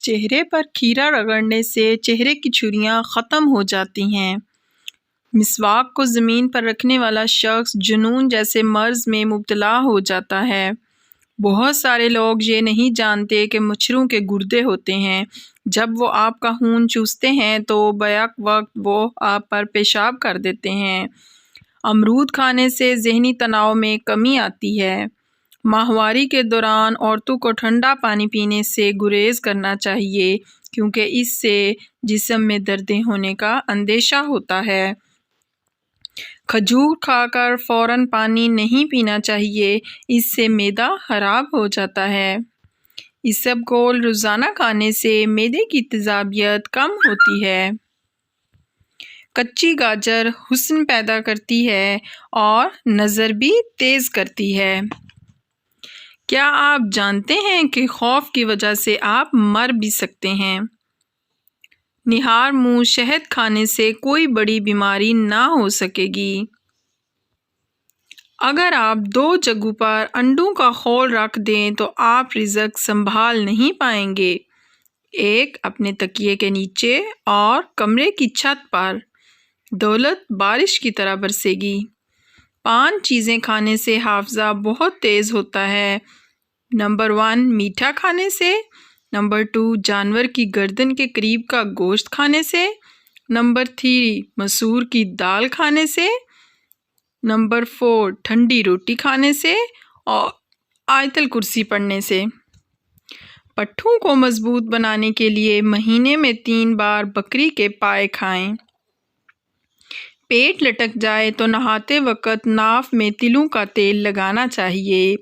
چہرے پر کھیرا رگڑنے سے چہرے کی جھریاں ختم ہو جاتی ہیں۔ مسواک کو زمین پر رکھنے والا شخص جنون جیسے مرض میں مبتلا ہو جاتا ہے۔ بہت سارے لوگ یہ نہیں جانتے کہ مچھروں کے گردے ہوتے ہیں۔ جب وہ آپ کا خون چوستے ہیں تو بیک وقت وہ آپ پر پیشاب کر دیتے ہیں۔ امرود کھانے سے ذہنی تناؤ میں کمی آتی ہے۔ ماہواری کے دوران عورتوں کو ٹھنڈا پانی پینے سے گریز کرنا چاہیے کیونکہ اس سے جسم میں دردیں ہونے کا اندیشہ ہوتا ہے۔ کھجور کھا کر فوراً پانی نہیں پینا چاہیے، اس سے معدہ خراب ہو جاتا ہے۔ اسبگول روزانہ کھانے سے معدے کی تیزابیت کم ہوتی ہے۔ کچی گاجر حسن پیدا کرتی ہے اور نظر بھی تیز کرتی ہے۔ کیا آپ جانتے ہیں کہ خوف کی وجہ سے آپ مر بھی سکتے ہیں؟ نہار منہ شہد کھانے سے کوئی بڑی بیماری نہ ہو سکے گی۔ اگر آپ 2 جگہوں پر انڈوں کا خول رکھ دیں تو آپ رزق سنبھال نہیں پائیں گے، ایک اپنے تکیے کے نیچے اور کمرے کی چھت پر۔ دولت بارش کی طرح برسے گی۔ 5 چیزیں کھانے سے حافظہ بہت تیز ہوتا ہے۔ نمبر 1 میٹھا کھانے سے۔ نمبر 2 جانور کی گردن کے قریب کا گوشت کھانے سے۔ نمبر 3 مسور کی دال کھانے سے۔ نمبر 4 ٹھنڈی روٹی کھانے سے اور آیت الکرسی پڑھنے سے۔ پٹھوں کو مضبوط بنانے کے لیے مہینے میں 3 بار بکری کے پائے کھائیں۔ پیٹ لٹک جائے تو نہاتے وقت ناف میں تلوں کا تیل لگانا چاہیے۔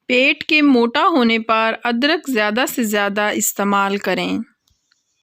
پیٹ کے موٹا ہونے پر ادرک زیادہ سے زیادہ استعمال کریں۔